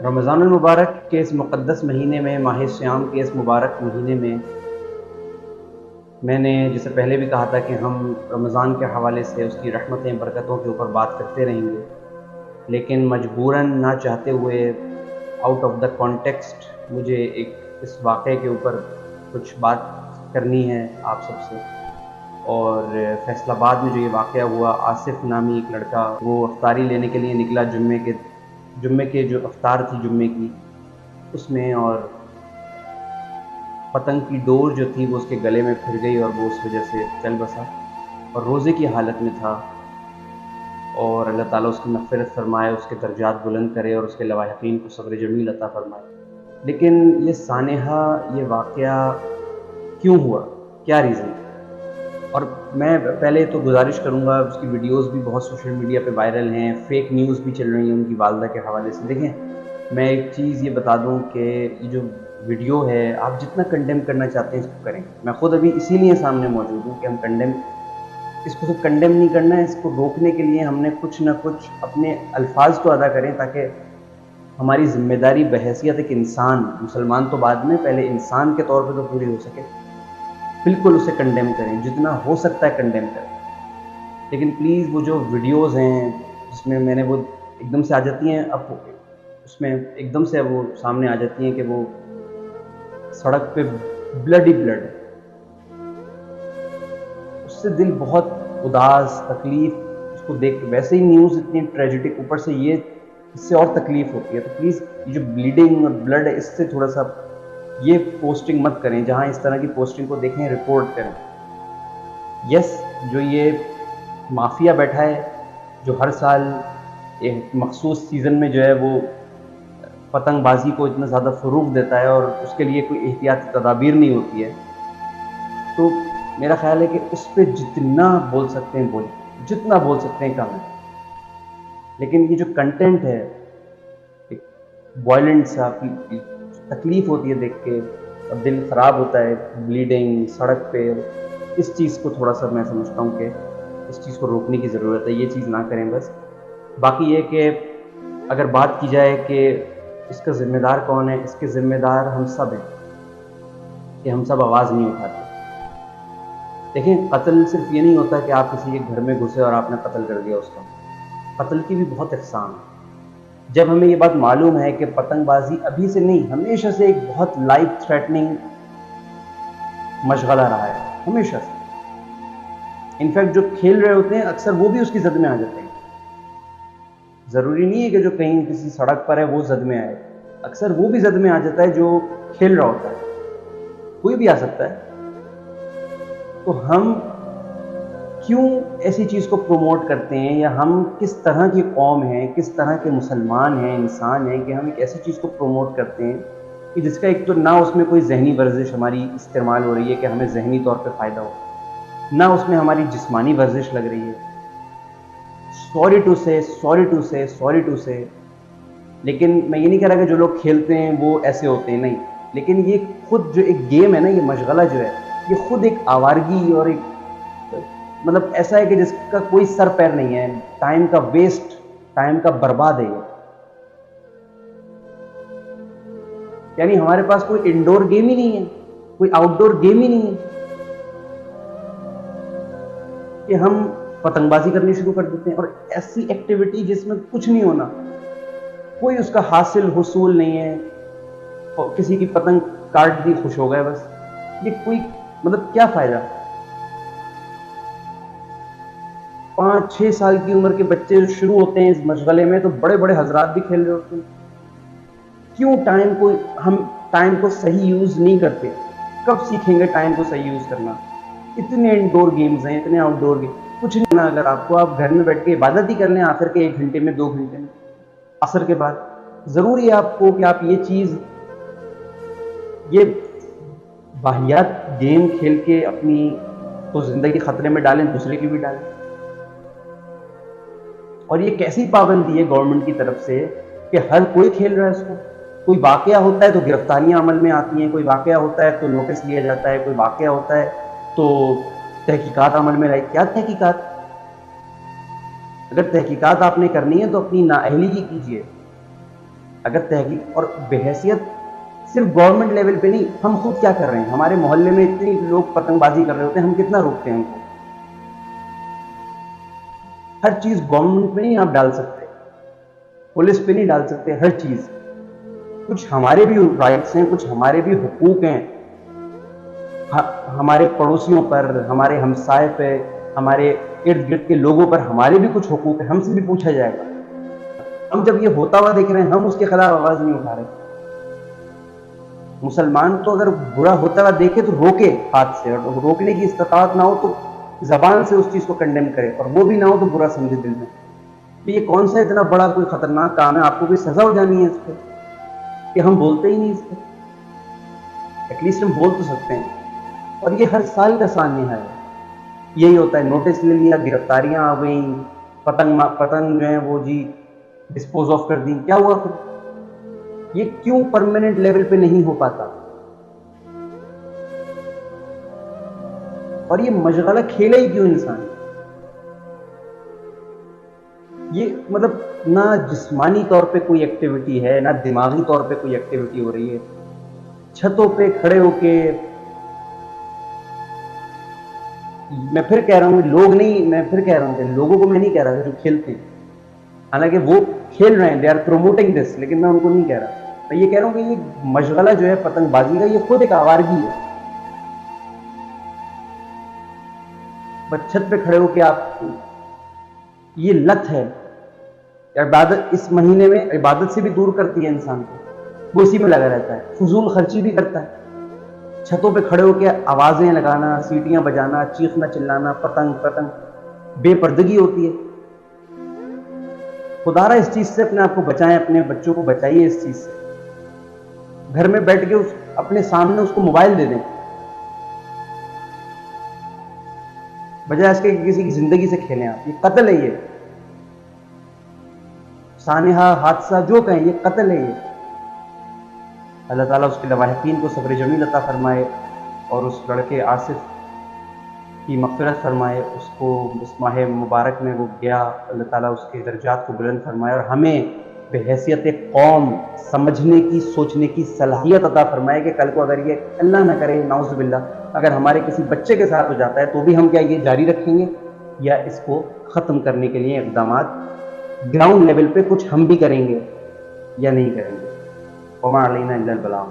رمضان المبارک کے اس مقدس مہینے میں، ماہ سیام کے اس مبارک مہینے میں نے جسے پہلے بھی کہا تھا کہ ہم رمضان کے حوالے سے اس کی رحمتیں برکتوں کے اوپر بات کرتے رہیں گے، لیکن مجبوراً نہ چاہتے ہوئے آؤٹ آف دا کانٹیکسٹ مجھے ایک اس واقعے کے اوپر کچھ بات کرنی ہے آپ سب سے۔ اور فیصل آباد میں جو یہ واقعہ ہوا، آصف نامی ایک لڑکا وہ افطاری لینے کے لیے نکلا جمعے کے جو افطار تھی جمعے کی اس میں، اور پتنگ کی ڈور جو تھی وہ اس کے گلے میں پھر گئی اور وہ اس وجہ سے چل بسا اور روزے کی حالت میں تھا، اور اللہ تعالیٰ اس کی مغفرت فرمائے، اس کے درجات بلند کرے اور اس کے لواحقین کو صبر جمیل عطا فرمائے۔ لیکن یہ سانحہ، یہ واقعہ کیوں ہوا، کیا ریزن؟ اور میں پہلے تو گزارش کروں گا، اس کی ویڈیوز بھی بہت سوشل میڈیا پہ وائرل ہیں، فیک نیوز بھی چل رہی ہیں ان کی والدہ کے حوالے سے۔ دیکھیں، میں ایک چیز یہ بتا دوں کہ یہ جو ویڈیو ہے، آپ جتنا کنڈیم کرنا چاہتے ہیں اس کو کریں، میں خود ابھی اسی لیے سامنے موجود ہوں کہ ہم اس کو صرف کنڈیم نہیں کرنا ہے، اس کو روکنے کے لیے ہم نے کچھ نہ کچھ اپنے الفاظ تو ادا کریں تاکہ ہماری ذمہ داری بحیثیت ایک انسان، مسلمان تو بعد میں، پہلے انسان کے طور پہ تو پوری ہو سکے۔ بالکل اسے کنڈیم کریں، جتنا ہو سکتا ہے کنڈیم کریں، لیکن پلیز وہ جو ویڈیوز ہیں جس میں نے وہ ایک دم سے آ جاتی ہیں، اب اس میں ایک دم سے وہ سامنے آ جاتی ہیں کہ وہ سڑک پہ بلڈ ہی بلڈ، اس سے دل بہت اداس، تکلیف، اس کو دیکھ کے ویسے ہی نیوز اتنی ٹریجڈک، اوپر سے یہ اس سے اور تکلیف ہوتی ہے۔ تو پلیز یہ جو بلیڈنگ اور بلڈ ہے اس سے تھوڑا سا یہ پوسٹنگ مت کریں، جہاں اس طرح کی پوسٹنگ کو دیکھیں رپورٹ کریں۔ یس، جو یہ مافیا بیٹھا ہے جو ہر سال ایک مخصوص سیزن میں جو ہے وہ پتنگ بازی کو اتنا زیادہ فروغ دیتا ہے اور اس کے لیے کوئی احتیاطی تدابیر نہیں ہوتی ہے، تو میرا خیال ہے کہ اس پہ جتنا بول سکتے ہیں بولیں، جتنا بول سکتے ہیں کم ہے۔ لیکن یہ جو کنٹینٹ ہے ایک وائلنٹ سا، تکلیف ہوتی ہے دیکھ کے اور دل خراب ہوتا ہے، بلیڈنگ سڑک پہ، اس چیز کو تھوڑا سا میں سمجھتا ہوں کہ اس چیز کو روکنے کی ضرورت ہے، یہ چیز نہ کریں بس۔ باقی یہ کہ اگر بات کی جائے کہ اس کا ذمہ دار کون ہے، اس کے ذمہ دار ہم سب ہیں کہ ہم سب آواز نہیں اٹھاتے۔ دیکھیں، قتل صرف یہ نہیں ہوتا کہ آپ کسی کے گھر میں گھسے اور آپ نے قتل کر دیا اس کا، قتل کی بھی بہت اقسام ہیں۔ جب ہمیں یہ بات معلوم ہے کہ پتنگ بازی ابھی سے نہیں، ہمیشہ سے ایک بہت لائف تھریٹننگ مشغلہ رہا ہے، ہمیشہ سے، انفیکٹ جو کھیل رہے ہوتے ہیں اکثر وہ بھی اس کی زد میں آ جاتے ہیں۔ ضروری نہیں ہے کہ جو کہیں کسی سڑک پر ہے وہ زد میں آئے، اکثر وہ بھی زد میں آ جاتا ہے جو کھیل رہا ہوتا ہے، کوئی بھی آ سکتا ہے۔ تو ہم کیوں ایسی چیز کو پروموٹ کرتے ہیں، یا ہم کس طرح کی قوم ہیں، کس طرح کے مسلمان ہیں، انسان ہیں کہ ہم ایک ایسی چیز کو پروموٹ کرتے ہیں کہ جس کا ایک تو نہ اس میں کوئی ذہنی ورزش ہماری استعمال ہو رہی ہے کہ ہمیں ذہنی طور پہ فائدہ ہو، نہ اس میں ہماری جسمانی ورزش لگ رہی ہے۔ سوری ٹو سے، لیکن میں یہ نہیں کہہ رہا کہ جو لوگ کھیلتے ہیں وہ ایسے ہوتے ہیں، نہیں، لیکن یہ خود جو ایک گیم ہے نا، یہ مشغلہ جو ہے، یہ خود ایک آوارگی اور ایک مطلب ایسا ہے کہ جس کا کوئی سر پیر نہیں ہے، ٹائم کا ویسٹ، ٹائم کا برباد ہے یہ۔ یعنی ہمارے پاس کوئی انڈور گیم ہی نہیں ہے، کوئی آؤٹ ڈور گیم ہی نہیں ہے کہ ہم پتنگ بازی کرنی شروع کر دیتے ہیں، اور ایسی ایکٹیویٹی جس میں کچھ نہیں ہونا، کوئی اس کا حاصل حصول نہیں ہے، کسی کی پتنگ کاٹ دی خوش ہو گئے بس، یہ کوئی مطلب کیا فائدہ؟ 5-6 سال کی عمر کے بچے جو شروع ہوتے ہیں اس مشغلے میں، تو بڑے بڑے حضرات بھی کھیل رہے ہوتے ہیں۔ کیوں ہم ٹائم کو صحیح یوز نہیں کرتے؟ کب سیکھیں گے ٹائم کو صحیح یوز کرنا؟ اتنے انڈور گیمز ہیں، اتنے آؤٹ ڈور گیمز، کچھ نہیں کرنا اگر آپ کو، آپ گھر میں بیٹھ کے عبادت ہی کر لیں آخر کے 1 گھنٹے میں، 2 گھنٹے میں، عصر کے بعد۔ ضروری ہے آپ کو کہ آپ یہ چیز، یہ واہیات گیم کھیل کے اپنی تو زندگی خطرے میں ڈالیں، دوسرے کی بھی ڈالیں؟ اور یہ کیسی پابندی ہے گورنمنٹ کی طرف سے کہ ہر کوئی کھیل رہا ہے اس کو؟ کوئی واقعہ ہوتا ہے تو گرفتاریاں عمل میں آتی ہیں، کوئی واقعہ ہوتا ہے تو نوٹس لیا جاتا ہے، کوئی واقعہ ہوتا ہے تو تحقیقات عمل میں لائی۔ کیا تحقیقات؟ اگر تحقیقات آپ نے کرنی ہے تو اپنی نااہلی کی کیجیے، اگر تحقیق اور بحیثیت صرف گورنمنٹ لیول پہ نہیں، ہم خود کیا کر رہے ہیں؟ ہمارے محلے میں اتنے لوگ پتنگ بازی کر رہے ہوتے ہیں، ہم کتنا روکتے ہیں ان کو؟ ہر چیز گورنمنٹ پہ نہیں آپ ڈال سکتے، پولیس پہ نہیں ڈال سکتے ہر چیز. کچھ ہمارے بھی رائٹس ہیں، کچھ ہمارے بھی حقوق ہیں، ہمارے پڑوسیوں پر، ہمارے ہمسائے پہ، ہمارے ارد گرد کے لوگوں پر ہمارے بھی کچھ حقوق ہیں، ہم سے بھی پوچھا جائے گا. ہم جب یہ ہوتا ہوا دیکھ رہے ہیں، ہم اس کے خلاف آواز نہیں اٹھا رہے. مسلمان تو اگر برا ہوتا ہوا دیکھے تو روکے ہاتھ سے، اور روکنے کی استطاعت نہ ہو تو زبان سے اس چیز کو کنڈیم کرے، اور وہ بھی نہ ہو تو برا سمجھے دل میں. تو یہ کون سا اتنا بڑا کوئی خطرناک کام ہے؟ آپ کو کوئی سزا ہو جانی ہے اس پہ کہ ہم بولتے ہی نہیں اس پہ؟ ایٹ لیسٹ ہم بول تو سکتے ہیں. اور یہ ہر سال کا سانحہ ہے، یہی ہوتا ہے. نوٹس لے لیا، گرفتاریاں آ گئیں، پتنگ جو ہیں وہ جی ڈسپوز آف کر دی. کیا ہوا پھر؟ یہ کیوں پرماننٹ لیول پہ نہیں ہو پاتا؟ اور یہ مشغلہ کھیلا ہی کیوں انسان؟ یہ مطلب نہ جسمانی طور پہ کوئی ایکٹیویٹی ہے، نہ دماغی طور پہ کوئی ایکٹیویٹی ہو رہی ہے. چھتوں پہ کھڑے ہو کے، میں پھر کہہ رہا ہوں لوگ نہیں، میں پھر کہہ رہا ہوں کہ لوگوں کو میں نہیں کہہ رہا جو کھیلتے ہیں، حالانکہ وہ کھیل رہے ہیں، دے آر پروموٹنگ دس، لیکن میں ان کو نہیں کہہ رہا. میں یہ کہہ رہا ہوں کہ یہ مشغلہ جو ہے پتنگ بازی کا، یہ خود ایک آوارگی ہے. بس چھت پہ کھڑے ہو کے آپ، یہ لت ہے. عبادت اس مہینے میں عبادت سے بھی دور کرتی ہے انسان کو، وہ اسی میں لگا رہتا ہے، فضول خرچی بھی کرتا ہے. چھتوں پہ کھڑے ہو کے آوازیں لگانا، سیٹیاں بجانا، چیخنا چلانا، پتنگ پتنگ، بے پردگی ہوتی ہے. خدا را اس چیز سے اپنے آپ کو بچائیں، اپنے بچوں کو بچائیے اس چیز سے. گھر میں بیٹھ کے اپنے سامنے اس کو موبائل دے دیں، بجائے اس کے کسی کی زندگی سے کھیلیں آپ. یہ قتل ہے، یہ سانحہ، حادثہ جو کہیں، یہ قتل ہے. یہ اللہ تعالیٰ اس کے لواحقین کو صبر جمیل عطا فرمائے، اور اس لڑکے آصف کی مغفرت فرمائے. اس کو اس ماہ مبارک میں وہ گیا، اللہ تعالیٰ اس کے درجات کو بلند فرمائے، اور ہمیں بحیثیت قوم سمجھنے کی، سوچنے کی صلاحیت عطا فرمائے کہ کل کو اگر یہ اللہ نہ کرے، نعوذ باللہ، اگر ہمارے کسی بچے کے ساتھ ہو جاتا ہے تو بھی ہم کیا یہ جاری رکھیں گے، یا اس کو ختم کرنے کے لیے اقدامات گراؤنڈ لیول پہ کچھ ہم بھی کریں گے یا نہیں کریں گے؟ وما علینا الا البلاغ.